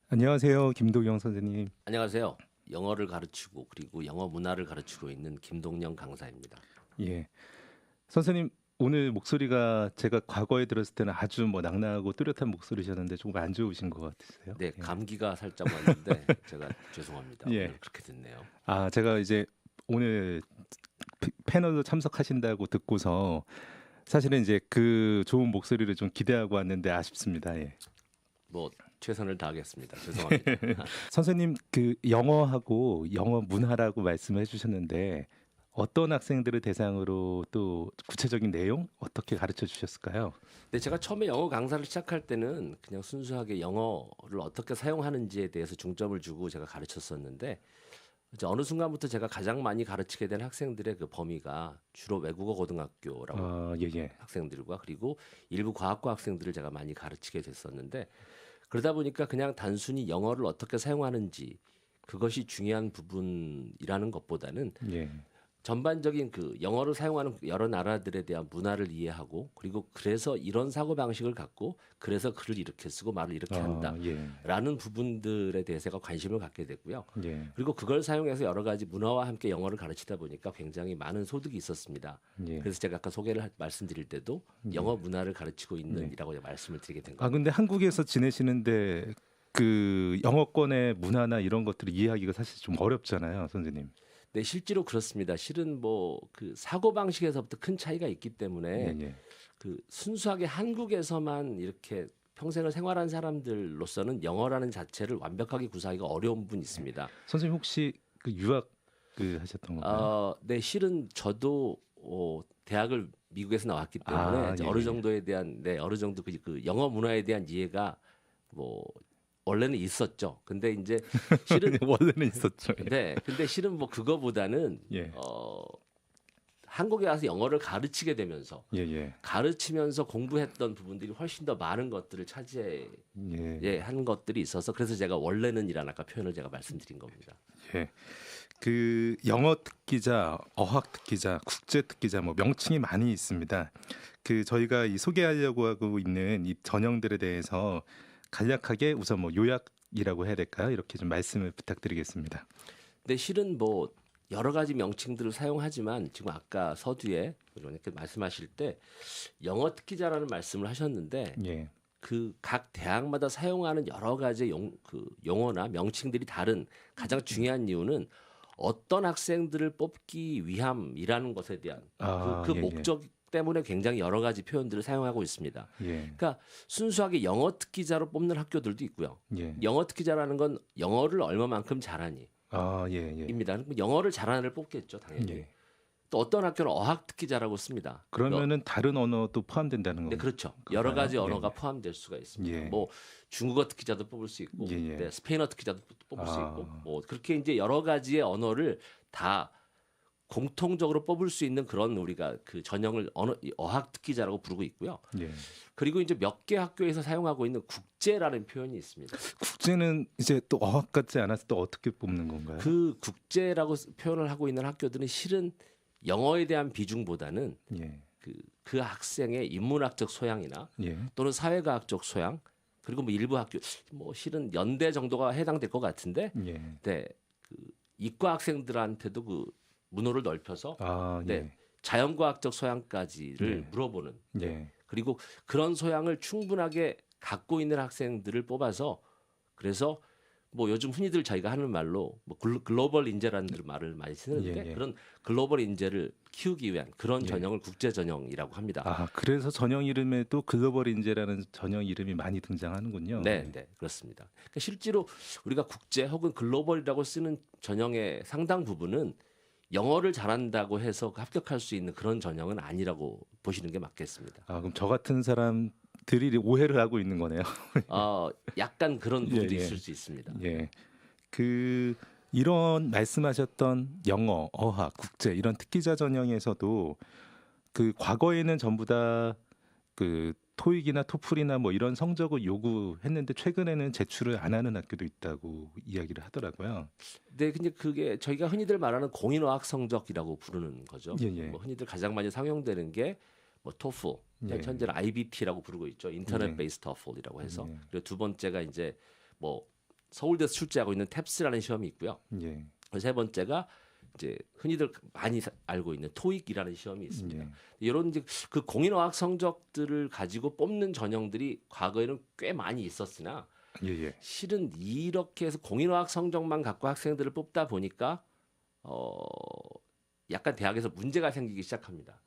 안녕하세요, 김도경 선생님. 안녕하세요. 영어를 가르치고 그리고 영어 문화를 가르치고 있는 김동영 강사입니다. 예, 선생님 오늘 목소리가 제가 과거에 들었을 때는 아주 뭐 낭낭하고 뚜렷한 목소리셨는데 조금 안 좋으신 것 같으세요? 네, 예. 감기가 살짝 왔는데 제가 죄송합니다. 예. 오늘 그렇게 됐네요. 제가 이제 오늘 패널로 참석하신다고 듣고서 사실은 이제 그 좋은 목소리를 좀 기대하고 왔는데 아쉽습니다. 예. 뭐 최선을 다하겠습니다. 죄송합니다. 선생님 그 영어하고 영어 문화라고 말씀해 주셨는데 어떤 학생들을 대상으로 또 구체적인 내용 어떻게 가르쳐 주셨을까요? 근데 제가 처음에 영어 강사를 시작할 때는 그냥 순수하게 영어를 어떻게 사용하는지에 대해서 중점을 주고 제가 가르쳤었는데 이제 어느 순간부터 제가 가장 많이 가르치게 된 학생들의 그 범위가 주로 외국어 고등학교라고 예, 예. 학생들과 그리고 일부 과학과 학생들을 제가 많이 가르치게 됐었는데 그러다 보니까 그냥 단순히 영어를 어떻게 사용하는지 그것이 중요한 부분이라는 것보다는 예. 전반적인 그 영어를 사용하는 여러 나라들에 대한 문화를 이해하고 그리고 그래서 이런 사고 방식을 갖고 그래서 글을 이렇게 쓰고 말을 이렇게 예. 한다라는 부분들에 대해서 관심을 갖게 됐고요. 예. 그리고 그걸 사용해서 여러 가지 문화와 함께 영어를 가르치다 보니까 굉장히 많은 소득이 있었습니다. 예. 그래서 제가 아까 말씀드릴 때도 영어 문화를 가르치고 있는이라고 말씀을 드리게 된 겁니다. 근데 한국에서 지내시는데 그 영어권의 문화나 이런 것들을 이해하기가 사실 좀 어렵잖아요, 선생님. 네, 실제로 그렇습니다. 실은 뭐 그 사고 방식에서부터 큰 차이가 있기 때문에 예, 예. 그 순수하게 한국에서만 이렇게 평생을 생활한 사람들로서는 영어라는 자체를 완벽하게 구사하기가 어려운 부분이 있습니다. 선생님 혹시 그 유학 그 하셨던 건가요? 네, 실은 저도 대학을 미국에서 나왔기 때문에 이제 예, 어느 예. 정도에 대한 어느 정도 그 영어 문화에 대한 이해가 뭐 원래는 있었죠. 근데 이제 실은 원래는 있었죠. 예. 네, 근데 실은 뭐 그거보다는 예. 한국에 와서 영어를 가르치게 되면서 예, 예. 가르치면서 공부했던 부분들이 훨씬 더 많은 것들을 차지해 예. 한 것들이 있어서 그래서 제가 원래는이라는 아까 표현을 제가 말씀드린 겁니다. 예. 그 영어 특기자, 어학 특기자, 국제 특기자 뭐 명칭이 많이 있습니다. 그 저희가 이 소개하려고 하고 있는 이 전형들에 대해서 간략하게 우선 뭐 요약이라고 해야 될까요? 이렇게 좀 말씀을 부탁드리겠습니다. 근데 실은 뭐 여러 가지 명칭들을 사용하지만 지금 아까 서두에 이렇게 말씀하실 때 영어 특기자라는 말씀을 하셨는데 예. 그 각 대학마다 사용하는 여러 가지 용어나 명칭들이 다른 가장 중요한 이유는 어떤 학생들을 뽑기 위함이라는 것에 대한 그 예, 목적 때문에 굉장히 여러 가지 표현들을 사용하고 있습니다. 예. 예. 그러니까 순수하게 영어 특기자로 뽑는 학교들도 있고요. 예. 영어 특기자라는 건 영어를 얼마만큼 잘하니 예, 예. 입니다. 영어를 잘하는 애를 뽑겠죠, 당연히. 예. 또 어떤 학교는 어학 특기자라고 씁니다. 그러면은 다른 언어도 포함된다는 네, 건가요? 그렇죠. 여러 가지 언어가 예. 포함될 수가 있습니다. 예. 뭐 중국어 특기자도 뽑을 수 있고, 예, 예. 네, 스페인어 특기자도 뽑을 수 있고, 아. 뭐 그렇게 이제 여러 가지의 언어를 다 공통적으로 뽑을 수 있는 그런 우리가 그 전형을 어학 특기자라고 부르고 있고요. 예. 그리고 이제 몇 개 학교에서 사용하고 있는 국제라는 표현이 있습니다. 국제는 이제 또 어학 같지 않아서 또 어떻게 뽑는 건가요? 그 국제라고 표현을 하고 있는 학교들은 실은 영어에 대한 비중보다는 예. 그 학생의 인문학적 소양이나 예. 또는 사회과학적 소양 그리고 뭐 일부 학교 뭐 실은 연대 정도가 해당될 것 같은데 예. 네, 그 이과 학생들한테도 그 문호를 넓혀서 예. 네, 자연과학적 소양까지를 예. 물어보는 예. 그리고 그런 소양을 충분하게 갖고 있는 학생들을 뽑아서 그래서 뭐 요즘 흔히들 저희가 하는 말로 뭐 글로벌 인재라는 말을 많이 쓰는데 예, 예. 그런 글로벌 인재를 키우기 위한 그런 예. 전형을 국제 전형이라고 합니다. 그래서 전형 이름에도 글로벌 인재라는 전형 이름이 많이 등장하는군요. 네, 네, 그렇습니다. 그러니까 실제로 우리가 국제 혹은 글로벌이라고 쓰는 전형의 상당 부분은 영어를 잘한다고 해서 합격할 수 있는 그런 전형은 아니라고 보시는 게 맞겠습니다. 그럼 저 같은 사람들이 오해를 하고 있는 거네요. 약간 그런 부분도 예, 예. 있을 수 있습니다. 예. 그 이런 말씀하셨던 영어, 어학, 국제 이런 특기자 전형에서도 그 과거에는 전부 다 그 토익이나 토플이나 뭐 이런 성적을 요구했는데 최근에는 제출을 안 하는 학교도 있다고 이야기를 하더라고요. 네, 근데 그게 저희가 흔히들 말하는 공인어학 성적이라고 부르는 거죠. 예, 예. 뭐 흔히들 가장 많이 상용되는 게 뭐 토플, 예. 현재는 IBT라고 부르고 있죠. 인터넷 예. 베이스 토플이라고 해서. 예. 그리고 두 번째가 이제 뭐 서울대에서 출제하고 있는 탭스라는 시험이 있고요. 예. 세 번째가 이제 흔히들 많이 알고 있는 토익이라는 시험이 있습니다. 예. 이런 이제 그 공인어학 성적들을 가지고 뽑는 전형들이 과거에는 꽤 많이 있었으나 예. 예. 실은 이렇게 해서 공인어학 성적만 갖고 학생들을 뽑다 보니까 약간 대학에서 문제가 생기기 시작합니다.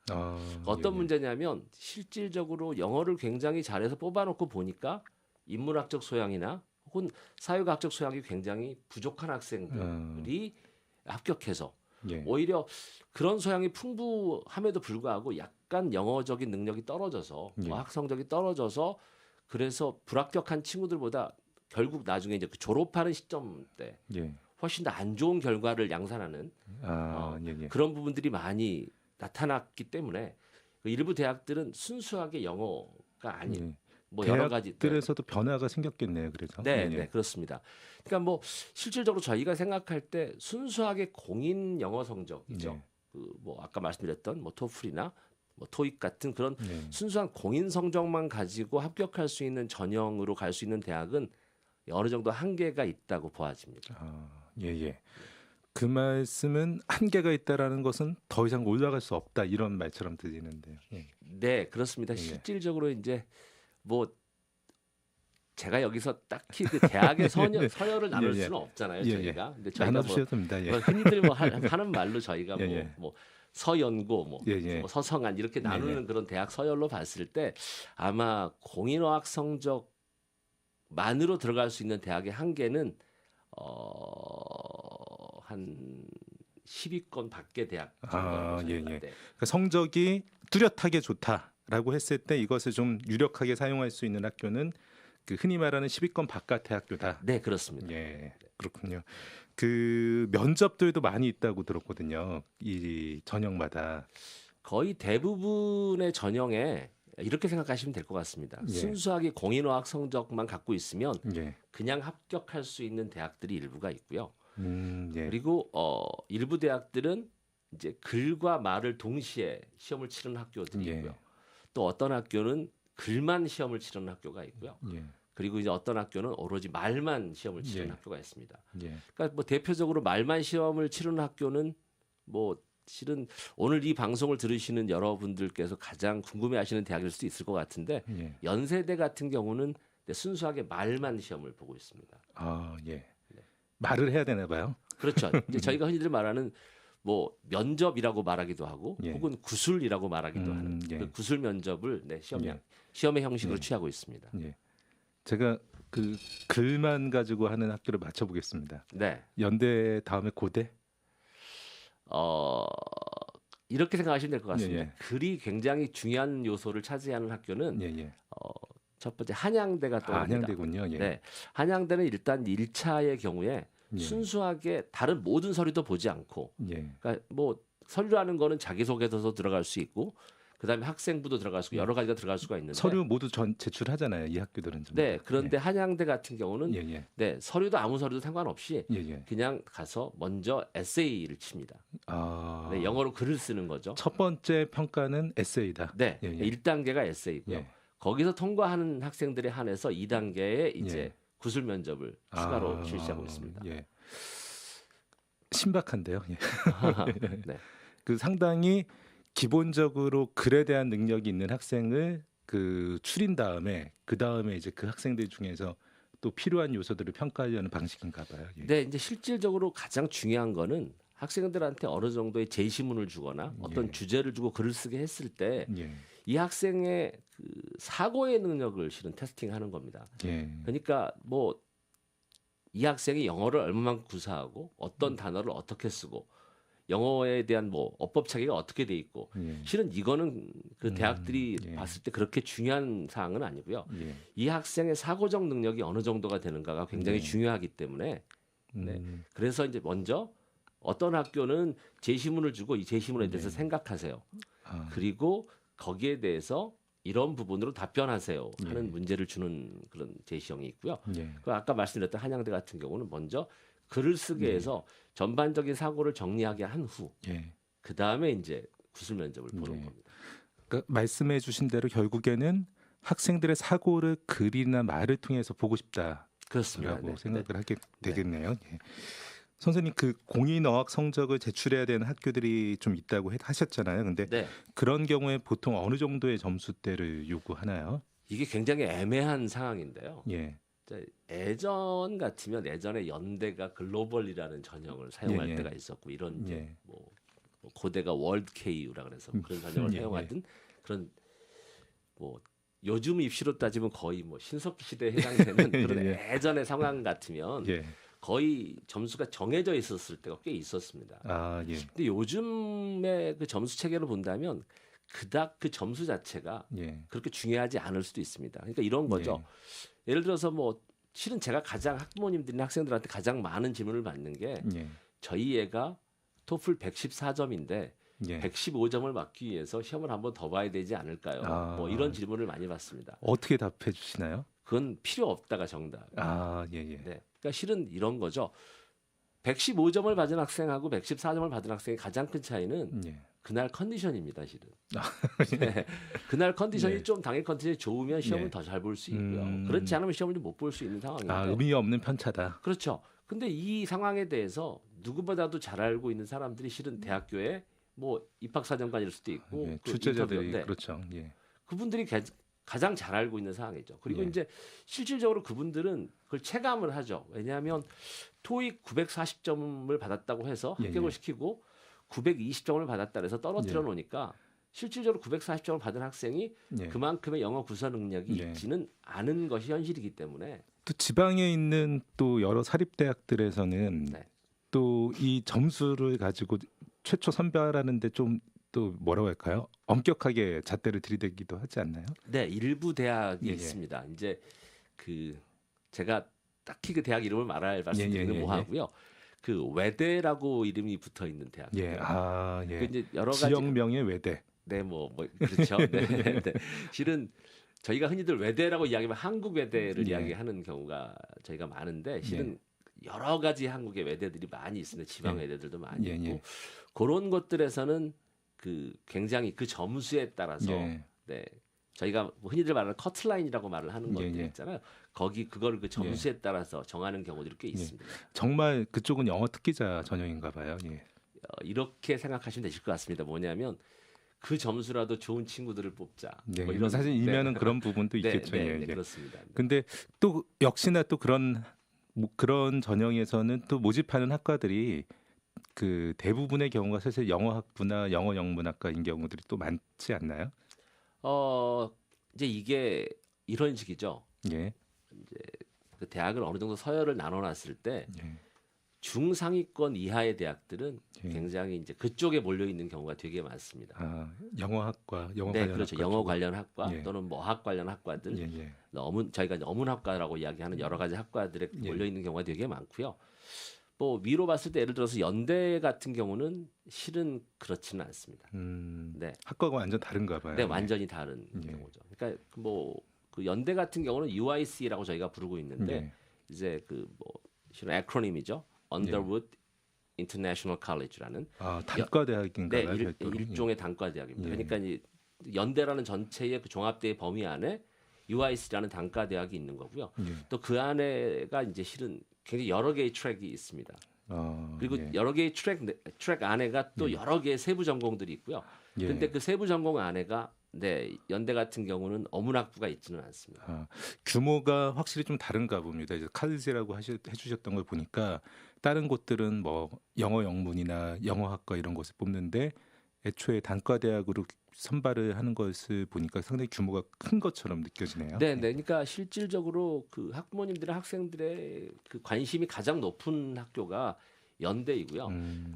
어떤 예. 문제냐면 실질적으로 영어를 굉장히 잘해서 뽑아놓고 보니까 인문학적 소양이나 혹은 사회과학적 소양이 굉장히 부족한 학생들이 합격해서 예. 오히려 그런 소양이 풍부함에도 불구하고 약간 영어적인 능력이 떨어져서 예. 어학 성적이 떨어져서 그래서 불합격한 친구들보다 결국 나중에 이제 그 졸업하는 시점 때 예. 훨씬 더 안 좋은 결과를 양산하는 예. 그런 부분들이 많이 나타났기 때문에 그 일부 대학들은 순수하게 영어가 아닌 예. 뭐 여러 가지 대학들에서도 변화가 생겼겠네요. 그래서. 네, 예. 네, 그렇습니다. 그러니까 뭐 실질적으로 저희가 생각할 때 순수하게 공인 영어 성적이죠. 네. 그 뭐 아까 말씀드렸던 뭐 토플이나 뭐 토익 같은 그런 네. 순수한 공인 성적만 가지고 합격할 수 있는 전형으로 갈 수 있는 대학은 어느 정도 한계가 있다고 보아집니다. 예. 그 말씀은 한계가 있다라는 것은 더 이상 올라갈 수 없다 이런 말처럼 들리는데요. 예. 네, 그렇습니다. 예. 실질적으로 이제 뭐 제가 여기서 딱히 그 대학의 서열을 나눌 예. 수는 없잖아요, 예. 저희가. 근데 저희가 나눠주셔도 됩니다. 예. 흔히들 뭐 하는 말로 저희가 예. 뭐 서연고 뭐, 예. 뭐 서성한 이렇게 나누는 그런 대학 서열로 봤을 때 아마 공인어학 성적만으로 들어갈 수 있는 대학의 한계는 한 10위권 밖의 대학 정도 예. 네. 그러니까 성적이 뚜렷하게 좋다라고 했을 때 이것을 좀 유력하게 사용할 수 있는 학교는 그 흔히 말하는 10위권 바깥의 학교다. 네, 그렇습니다. 예, 그렇군요. 그 면접들도 많이 있다고 들었거든요. 이 전형마다. 거의 대부분의 전형에 이렇게 생각하시면 될 것 같습니다. 예. 순수하게 공인어학 성적만 갖고 있으면 예. 그냥 합격할 수 있는 대학들이 일부가 있고요. 예. 그리고 일부 대학들은 이제 글과 말을 동시에 시험을 치르는 학교들이 예. 있고요. 또 어떤 학교는 글만 시험을 치르는 학교가 있고요. 예. 그리고 이제 어떤 학교는 오로지 말만 시험을 치르는 예. 학교가 있습니다. 예. 그러니까 뭐 대표적으로 말만 시험을 치르는 학교는 뭐 실은 오늘 이 방송을 들으시는 여러분들께서 가장 궁금해하시는 대학일 수도 있을 것 같은데 예. 연세대 같은 경우는 순수하게 말만 시험을 보고 있습니다. 예. 말을 해야 되나 봐요. 그렇죠. 이제 저희가 흔히들 말하는 뭐 면접이라고 말하기도 하고 예. 혹은 구술이라고 말하기도 하는 예. 그 구술 면접을 예. 시험의 형식으로 예. 취하고 있습니다. 예. 제가 그 글만 가지고 하는 학교를 맞춰보겠습니다. 네. 연대 다음에 고대? 이렇게 생각하시면 될 것 같습니다. 예. 글이 굉장히 중요한 요소를 차지하는 학교는 예. 첫 번째 한양대가 떠오릅니다. 한양대군요. 예. 네. 한양대는 일단 1차의 경우에 예. 순수하게 다른 모든 서류도 보지 않고 예. 그러니까 뭐 서류라는 거는 자기소개서도 들어갈 수 있고 그다음에 학생부도 들어갈 수 있고 여러 가지가 들어갈 수가 있는데 서류 모두 제출하잖아요. 이 학교들은 좀. 네. 그런데 한양대 같은 경우는 예. 네, 서류도 아무 서류도 상관없이 예. 그냥 가서 먼저 에세이를 칩니다. 네, 영어로 글을 쓰는 거죠. 첫 번째 평가는 에세이다. 네. 예. 1단계가 에세이고요. 예. 거기서 통과하는 학생들에 한해서 2단계에 이제 예. 구술 면접을 추가로 실시하고 있습니다. 예. 신박한데요. 예. 네. 그 상당히 기본적으로 글에 대한 능력이 있는 학생을 그 추린 다음에 그 다음에 이제 그 학생들 중에서 또 필요한 요소들을 평가하려는 방식인가 봐요. 예. 네, 이제 실질적으로 가장 중요한 거는 학생들한테 어느 정도의 제시문을 주거나 어떤 예. 주제를 주고 글을 쓰게 했을 때 이 예. 학생의 그 사고의 능력을 실은 테스팅하는 겁니다. 예. 그러니까 뭐 이 학생이 영어를 얼마만큼 구사하고 어떤 단어를 어떻게 쓰고 영어에 대한 뭐 어법 차이가 어떻게 돼 있고 예. 실은 이거는 그 대학들이 예. 봤을 때 그렇게 중요한 사항은 아니고요. 예. 이 학생의 사고적 능력이 어느 정도가 되는가가 굉장히 네. 중요하기 때문에 네. 음. 그래서 이제 먼저 어떤 학교는 제시문을 주고 이 제시문에 대해서 네. 생각하세요. 아. 그리고 거기에 대해서 이런 부분으로 답변하세요 하는 예. 문제를 주는 그런 제시형이 있고요. 예. 그 아까 말씀드렸던 한양대 같은 경우는 먼저 글을 쓰게 해서 전반적인 사고를 정리하게 한 후 예. 그 다음에 이제 구술 면접을 보는 네. 겁니다. 그러니까 말씀해주신 대로 결국에는 학생들의 사고를 글이나 말을 통해서 보고 싶다. 그렇습니다. 라고 네. 생각을 네. 하게 되겠네요. 예. 선생님 그 공인 어학 성적을 제출해야 되는 학교들이 좀 있다고 하셨잖아요. 근데 네. 그런 경우에 보통 어느 정도의 점수대를 요구하나요? 이게 굉장히 애매한 상황인데요. 예. 이제 예전 같으면 예전에 연대가 글로벌이라는 전형을 사용할 예, 예. 때가 있었고 이런 이제 예. 뭐 고대가 월드 KU라 그래서 뭐 그런 전형을 예, 예. 사용하던 그런 뭐 요즘 입시로 따지면 거의 뭐 신석기 시대에 해당되는 그런 예. 예전의 상황 같으면 예. 거의 점수가 정해져 있었을 때가 꽤 있었습니다. 아, 예. 근데 요즘의 그 점수 체계를 본다면 그닥 그 점수 자체가 예. 그렇게 중요하지 않을 수도 있습니다. 그러니까 이런 거죠. 예. 예를 들어서 뭐 실은 제가 가장 학부모님들이나 학생들한테 가장 많은 질문을 받는 게 예. 저희 애가 토플 114점인데 예. 115점을 맞기 위해서 시험을 한번 더 봐야 되지 않을까요? 아. 뭐 이런 질문을 많이 받습니다. 어떻게 답해 주시나요? 그건 필요 없다가 정답. 아, 예, 예. 네. 그러니까 실은 이런 거죠. 115점을 받은 학생하고 114점을 받은 학생의 가장 큰 차이는 예. 그날 컨디션입니다, 실은. 아, 네. 그날 컨디션이 네. 좀 당일 컨디션이 좋으면 시험을 네. 더 잘 볼 수 있고요. 음. 그렇지 않으면 시험을 못 볼 수 있는 상황인데. 아, 의미 없는 편차다. 그렇죠. 근데 이 상황에 대해서 누구보다도 잘 알고 있는 사람들이 실은 대학교에 뭐 입학사정관일 수도 있고 예. 그 출제자들이 인터뷰인데 그렇죠. 예. 그분들이 가장 잘 알고 있는 상황이죠. 그리고 예. 이제 실질적으로 그분들은 그걸 체감을 하죠. 왜냐하면 토익 940점을 받았다고 해서 예, 합격을 예. 시키고 920점을 받았다 해서 떨어뜨려 예. 놓으니까 실질적으로 940점을 받은 학생이 예. 그만큼의 영어 구사 능력이 예. 있지는 않은 것이 현실이기 때문에 또 지방에 있는 또 여러 사립 대학들에서는 네. 또 이 점수를 가지고 최초 선별하는데 좀 또 뭐라고 할까요? 엄격하게 잣대를 들이대기도 하지 않나요? 네, 일부 대학이 예, 예. 있습니다. 이제 그 제가 딱히 그 대학 이름을 말씀드리는 예, 예, 뭐하고요. 그 외대라고 이름이 붙어 있는 대학. 예. 아, 그 예. 이제 여러 가지 지역명의 외대. 네, 뭐 그렇죠. 네, 네. 실은 저희가 흔히들 외대라고 이야기하면 한국 외대를 예. 이야기하는 경우가 저희가 많은데 실은 여러 가지 한국의 외대들이 많이 있습니다. 지방 예. 외대들도 많이 예, 있고 예. 그런 것들에서는 그 굉장히 그 점수에 따라서 예. 네. 저희가 뭐 흔히들 말하는 커트라인이라고 말을 하는 예, 것들 예. 있잖아요. 거기 그걸 그 점수에 따라서 정하는 경우들이 꽤 있습니다. 정말 그쪽은 영어 특기자 전형인가 봐요. 예. 이렇게 생각하시면 되실 것 같습니다. 뭐냐면 그 점수라도 좋은 친구들을 뽑자. 네, 뭐 이런 사실 이면은 그런 부분도 네, 있겠죠. 네, 예, 네, 예. 그렇습니다. 네. 근데 또 역시나 또 그런 그런 전형에서는 또 모집하는 학과들이 그 대부분의 경우가 사실 영어학부나 영어 영문학과인 경우들이 또 많지 않나요? 이제 이게 이런 식이죠. 예. 그 대학을 어느 정도 서열을 나눠놨을 때 예. 중상위권 이하의 대학들은 예. 굉장히 이제 그쪽에 몰려 있는 경우가 되게 많습니다. 아, 영어학과, 영어 네, 관련 그렇죠. 학과 영어 쪽으로. 관련 학과 예. 또는 뭐 어학 관련 학과들, 예, 예. 저희가 이제 어문학과라고 이야기하는 여러 가지 학과들에 예. 몰려 있는 경우가 되게 많고요. 뭐 위로 봤을 때 예를 들어서 연대 같은 경우는 실은 그렇지는 않습니다. 네, 학과가 완전 다른가 봐요. 네, 완전히 다른 예. 경우죠. 그러니까 뭐 그 연대 같은 경우는 UIC라고 저희가 부르고 있는데 예. 이제 그 뭐 실은 에크로님이죠. Underwood International College라는 아, 단과 네, 대학인가요? 별도로? 일종의 단과 대학입니다. 예. 그러니까 이 연대라는 전체의 그 종합대의 범위 안에 UIC라는 단과 대학이 있는 거고요. 예. 또 그 안에가 이제 실은 굉장히 여러 개의 트랙이 있습니다. 그리고 예. 여러 개의 트랙 안에가 또 여러 개의 세부 전공들이 있고요. 예. 근데 그 세부 전공 안에가 네, 연대 같은 경우는 어문학부가 있지는 않습니다. 아, 규모가 확실히 좀 다른가 봅니다. 이제 칼리지라고 해주셨던 걸 보니까 다른 곳들은 뭐 영어 영문이나 영어학과 이런 것을 뽑는데 애초에 단과 대학으로 선발을 하는 것을 보니까 상당히 규모가 큰 것처럼 느껴지네요. 네, 네. 그러니까 실질적으로 그 학부모님들의 학생들의 그 관심이 가장 높은 학교가 연대이고요.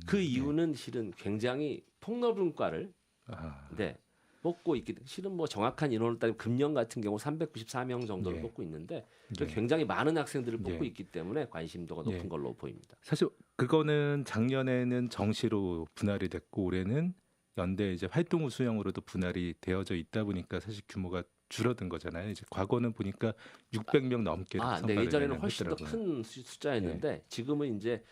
그 이유는 실은 굉장히 폭넓은 과를 아, 네, 뽑고 있기 실은 뭐 정확한 인원을 따지면 금년 같은 경우 394명 정도를 예. 뽑고 있는데 예. 굉장히 많은 학생들을 뽑고 예. 있기 때문에 관심도가 높은 예. 걸로 보입니다. 사실 그거는 작년에는 정시로 분할이 됐고 올해는 연대 이제 활동 수형으로도 분할이 되어져 있다 보니까 사실 규모가 줄어든 거잖아요. 이제 과거는 보니까 600명 넘게 네, 선발을 예전에는 훨씬 더 했더라고요. 큰 숫자였는데 지금은 이제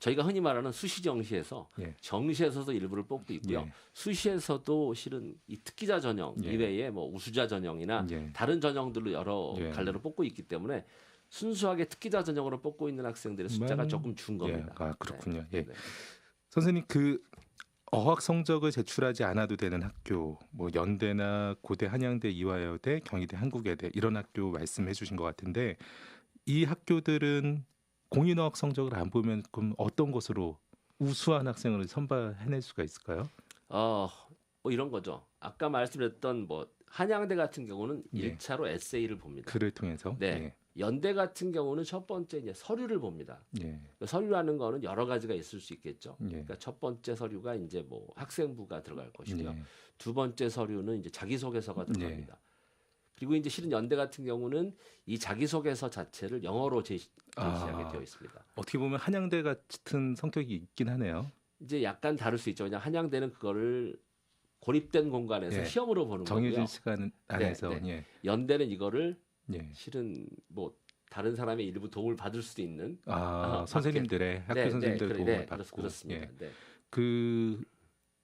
저희가 흔히 말하는 수시 정시에서 예. 정시에서도 일부를 뽑고 있고요. 예. 수시에서도 실은 이 특기자 전형 예. 이외에 뭐 우수자 전형이나 예. 다른 전형들로 여러 예. 갈래로 뽑고 있기 때문에 순수하게 특기자 전형으로 뽑고 있는 학생들의 숫자가 만- 조금 준 예, 겁니다. 아 그렇군요. 예. 네. 선생님 그 어학 성적을 제출하지 않아도 되는 학교, 뭐 연대나 고대, 한양대, 이화여대, 경희대, 한국외대 이런 학교 말씀해 주신 것 같은데 이 학교들은 공인어학 성적을 안 보면 그럼 어떤 것으로 우수한 학생을 선발해낼 수가 있을까요? 뭐 이런 거죠. 아까 말씀드렸던 뭐 한양대 같은 경우는 예. 1차로 에세이를 봅니다. 글을 통해서. 네. 예. 연대 같은 경우는 첫 번째 이제 서류를 봅니다. 예. 서류라는 거는 여러 가지가 있을 수 있겠죠. 예. 그러니까 첫 번째 서류가 이제 뭐 학생부가 들어갈 것이고요. 예. 두 번째 서류는 이제 자기소개서가 예. 들어갑니다. 그리고 이제 실은 연대 같은 경우는 이 자기소개서 자체를 영어로 제시하게 되어 있습니다. 어떻게 보면 한양대 같은 성격이 있긴 하네요. 이제 약간 다를 수 있죠. 그냥 한양대는 그거를 고립된 공간에서 예. 시험으로 보는 정해진 거고요. 시간 안에서. 네. 예. 연대는 이거를 예. 실은 뭐 다른 사람의 일부 도움을 받을 수도 있는 선생님들의 학교 선생님들 도움을 받고. 그렇습니다. 예. 네. 그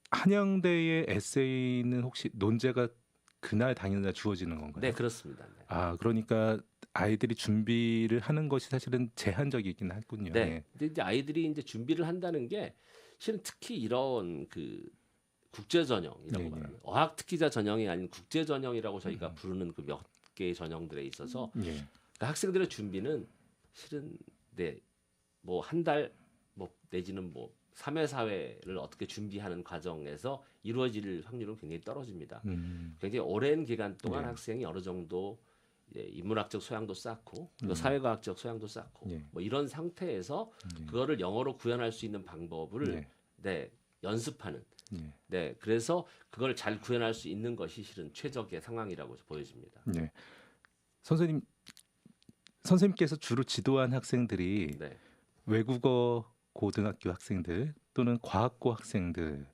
한양대의 에세이는 혹시 논제가 그날 당일날 주어지는 건가요? 네, 그렇습니다. 네. 그러니까 아이들이 준비를 하는 것이 사실은 제한적이긴 하군요. 네. 예. 근데 이제 아이들이 이제 준비를 한다는 게 실은 특히 이런 그 국제 전형이라고 예, 예. 말하는 어학 특기자 전형이 아닌 국제 전형이라고 저희가 부르는 그 몇 개의 전형들에 있어서 예. 그러니까 학생들의 준비는 실은 뭐 한 달 뭐 내지는 뭐 3회 4회를 어떻게 준비하는 과정에서 이루어질 확률은 굉장히 떨어집니다. 굉장히 오랜 기간 동안 예. 학생이 어느 정도 인문학적 소양도 쌓고 또 음. 사회과학적 소양도 쌓고 예. 뭐 이런 상태에서 예. 그거를 영어로 구현할 수 있는 방법을 예. 연습하는 예. 그래서 그걸 잘 구현할 수 있는 것이 실은 최적의 상황이라고 보여집니다. 예. 선생님께서 주로 지도한 학생들이 네. 외국어 고등학교 학생들 또는 과학고 학생들이다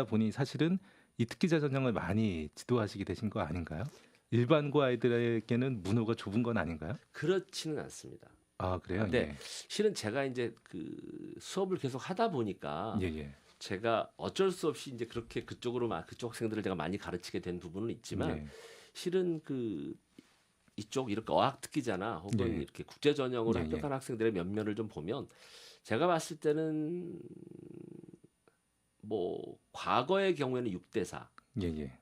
보니 사실은 이 특기자 전형을 많이 지도하시게 되신 거 아닌가요? 일반고 아이들에게는 문호가 좁은 건 아닌가요? 그렇지는 않습니다. 그래요? 네. 실은 제가 이제 그 수업을 계속 하다 보니까 예. 예. 제가 어쩔 수 없이 이제 그렇게 그쪽 학생들을 제가 많이 가르치게 된 부분은 있지만 예. 실은 그 이쪽 이렇게 어학 특기자나 혹은 예. 이렇게 국제 전형으로 예, 합격한 학생들의 면면을 좀 보면 제가 봤을 때는 뭐 과거의 경우에는 6대 4, 예.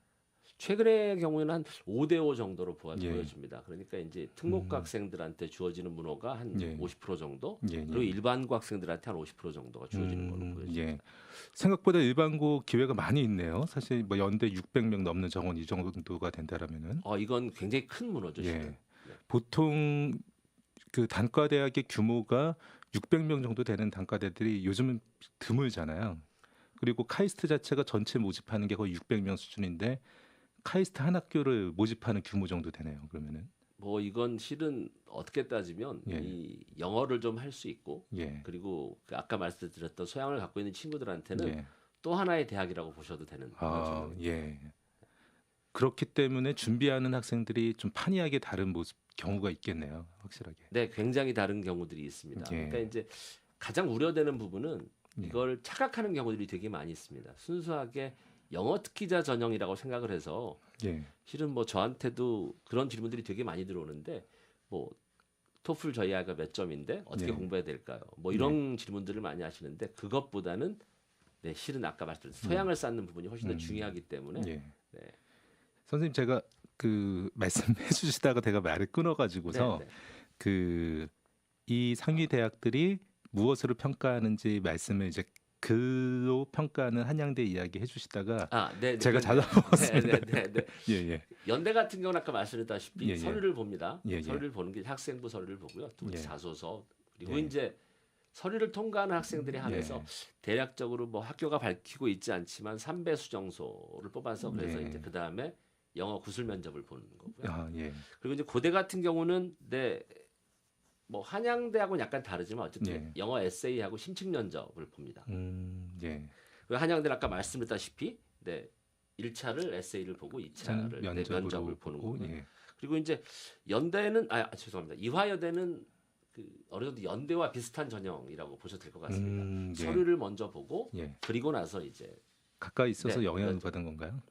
최근의 경우에는 한 5대 5 정도로 예. 보여집니다. 그러니까 이제 특목고 학생들한테 주어지는 문호가 한 예. 50% 정도, 예. 그리고 일반고 학생들한테 한 50% 정도가 주어지는 걸로 보여집니다. 예. 생각보다 일반고 기회가 많이 있네요. 사실 뭐 연대 600명 넘는 정원 이 정도가 된다라면은 이건 굉장히 큰 문호죠. 예. 실은. 보통 그 단과 대학의 규모가 600명 정도 되는 단과대들이 요즘은 드물잖아요. 그리고 카이스트 자체가 전체 모집하는 게 거의 600명 수준인데 카이스트 한 학교를 모집하는 규모 정도 되네요. 그러면은 뭐 이건 실은 어떻게 따지면 예. 이 영어를 좀 할 수 있고 예. 그리고 그 아까 말씀드렸던 소양을 갖고 있는 친구들한테는 예. 또 하나의 대학이라고 보셔도 되는 그런 전형입니다. 예. 그렇기 때문에 준비하는 학생들이 좀 판이하게 다른 모습 경우가 있겠네요. 확실하게. 네, 굉장히 다른 경우들이 있습니다. 예. 그러니까 이제 가장 우려되는 부분은 예. 이걸 착각하는 경우들이 되게 많이 있습니다. 순수하게 영어 특기자 전형이라고 생각을 해서 예. 실은 뭐 저한테도 그런 질문들이 되게 많이 들어오는데 뭐 토플 저희 아이가 몇 점인데 어떻게 네. 공부해야 될까요? 뭐 이런 질문들을 많이 하시는데 그것보다는 실은 아까 말씀드린 소양을 쌓는 부분이 훨씬 더 중요하기 때문에 예. 네. 선생님 제가 그 말씀해 주시다가 제가 말을 끊어 가지고서 네, 네. 그 이 상위 대학들이 무엇으로 평가하는지 말씀을 이제 글로 평가하는 한양대 이야기 해주시다가 네, 제가 찾아먹었습니다. 네. 예. 연대 같은 경우는 아까 말씀드렸다시피 예. 서류를 봅니다. 예. 서류를 보는 게 학생부 서류를 보고요. 또 예. 자소서 그리고 예. 이제 서류를 통과하는 학생들에 한해서 예. 대략적으로 뭐 학교가 밝히고 있지 않지만 3배 수정소를 뽑아서 그래서 예. 이제 그 다음에 영어 구술 면접을 보는 거고요. 예. 그리고 이제 고대 같은 경우는 뭐 한양대하고는 약간 다르지만 어쨌든 예. 영어 에세이하고 심층 면접을 봅니다. 예. 그리고 한양대는 아까 말씀드렸다시피 1차를 에세이를 보고 2차를 면접을 보는 거고요. 예. 그리고 이제 연대는 죄송합니다. 이화여대는 그 어느 정도 연대와 비슷한 전형이라고 보셔도 될 것 같습니다. 예. 서류를 먼저 보고 예. 그리고 나서 이제 가까이 있어서 네, 영향을 면접. 받은 건가요?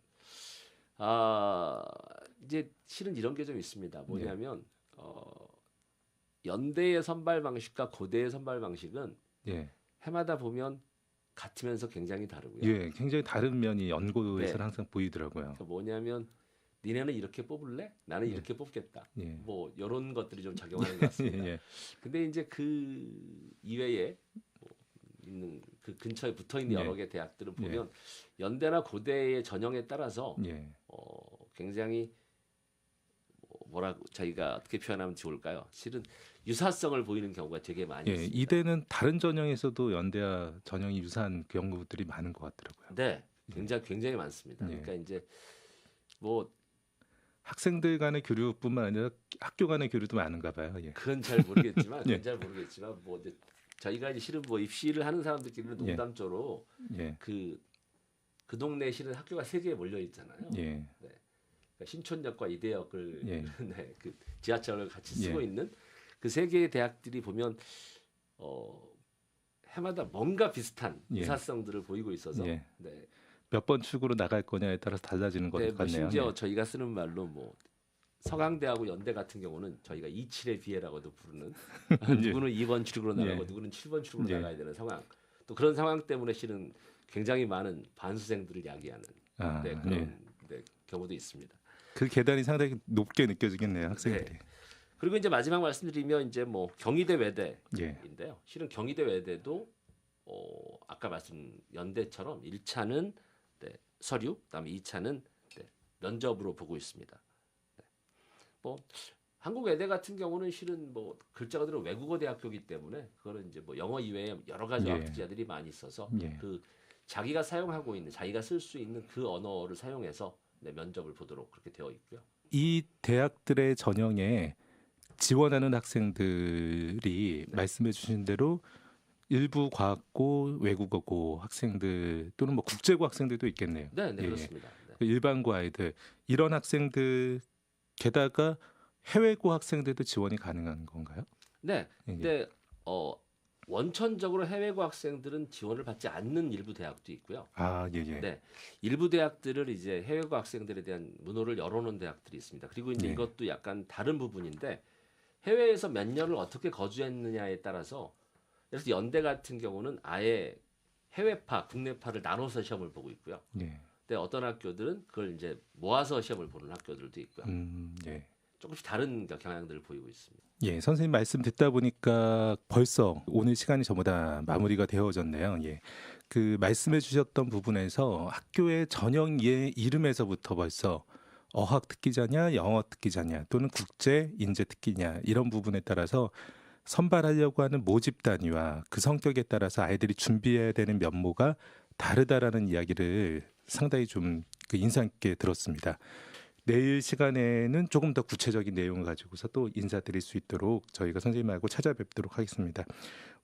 이제 실은 이런 게 좀 있습니다. 뭐냐면 연대의 선발 방식과 고대의 선발 방식은 예. 해마다 보면 같으면서 굉장히 다르고요. 예, 굉장히 다른 면이 연고에서는 네. 항상 보이더라고요. 그 뭐냐면 니네는 이렇게 뽑을래? 나는 예. 이렇게 뽑겠다. 예. 뭐 이런 것들이 좀 작용하는 것 같습니다. 예. 근데 이제 그 이외에 뭐 있는 그 근처에 붙어 있는 예. 여러 개 대학들을 보면 연대나 고대의 전형에 따라서 예. 굉장히 뭐라고 저희가 어떻게 표현하면 좋을까요? 실은 유사성을 보이는 경우가 되게 많이 예, 있습니다. 이대는 다른 전형에서도 연대와 전형이 유사한 경우들이 많은 것 같더라고요. 네, 굉장히 많습니다. 예. 그러니까 이제 뭐 학생들 간의 교류뿐만 아니라 학교 간의 교류도 많은가 봐요. 예. 그건 잘 모르겠지만, 예. 뭐 이제 저희가 이제 실은 뭐 입시를 하는 사람들끼리는 예. 농담조로 예. 그 동네에 실은 학교가 세 개 몰려 있잖아요. 예. 그러니까 신촌역과 이대역을 예. 네, 그 지하철을 같이 예. 쓰고 있는 그 세 개의 대학들이 보면 해마다 뭔가 비슷한 예. 유사성들을 보이고 있어서 예. 네. 몇 번 축으로 나갈 거냐에 따라서 달라지는 것 네, 뭐 같네요. 심지어 예. 저희가 쓰는 말로 뭐 서강대하고 연대 같은 경우는 저희가 27의 비애라고도 부르는 누구는 2번 출구로 나가고 예. 누구는 7번 출구로 예. 나가야 되는 상황. 또 그런 상황 때문에 실은 굉장히 많은 반수생들을 야기하는 아, 네, 그런 예. 네, 경우도 있습니다. 그 계단이 상당히 높게 느껴지겠네요, 학생들이. 그리고 이제 마지막 말씀드리면 이제 뭐 경희대 외대인데요. 예. 실은 경희대 외대도 아까 말씀 연대처럼 1차는 네, 서류, 그다음에 2차는 네, 면접으로 보고 있습니다. 네. 뭐 한국 외대 같은 경우는 실은 뭐 글자 그대로 외국어 대학교이기 때문에 그거는 이제 뭐 영어 이외에 여러 가지 예. 어학자들이 많이 있어서 예. 그 자기가 사용하고 있는 자기가 쓸 수 있는 그 언어를 사용해서 네, 면접을 보도록 그렇게 되어 있고요. 이 대학들의 전형에 지원하는 학생들이 네. 말씀해 주신 대로 일부 과학고, 외국어고 학생들 또는 뭐 국제고 학생들도 있겠네요. 네, 네 예. 그렇습니다. 네. 그 일반고 아이들 이런 학생들 게다가 해외고 학생들도 지원이 가능한 건가요? 네, 예. 근데 원천적으로 해외고 학생들은 지원을 받지 않는 일부 대학도 있고요. 아, 예, 예. 네, 일부 대학들을 이제 해외고 학생들에 대한 문호를 열어놓은 대학들이 있습니다. 그리고 이제 예. 이것도 약간 다른 부분인데 해외에서 몇 년을 어떻게 거주했느냐에 따라서 그래서 연대 같은 경우는 아예 해외파, 국내파를 나눠서 시험을 보고 있고요. 예. 근데 어떤 학교들은 그걸 이제 모아서 시험을 보는 학교들도 있고요. 예. 조금씩 다른 경향들을 보이고 있습니다. 예, 선생님 말씀 듣다 보니까 벌써 오늘 시간이 전부 다 마무리가 되어졌네요. 예. 그 말씀해 주셨던 부분에서 학교의 전형의 이름에서부터 벌써 어학 특기자냐, 영어 특기자냐, 또는 국제 인재 특기냐 이런 부분에 따라서 선발하려고 하는 모집 단위와 그 성격에 따라서 아이들이 준비해야 되는 면모가 다르다라는 이야기를 상당히 좀 그 인상 깊게 들었습니다. 내일 시간에는 조금 더 구체적인 내용을 가지고서 또 인사드릴 수 있도록 저희가 선생님하고 찾아뵙도록 하겠습니다.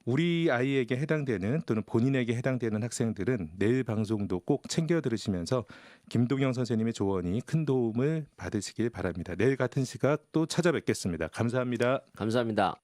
우리 아이에게 해당되는 또는 본인에게 해당되는 학생들은 내일 방송도 꼭 챙겨 들으시면서 김동영 선생님의 조언이 큰 도움을 받으시길 바랍니다. 내일 같은 시각 또 찾아뵙겠습니다. 감사합니다. 감사합니다.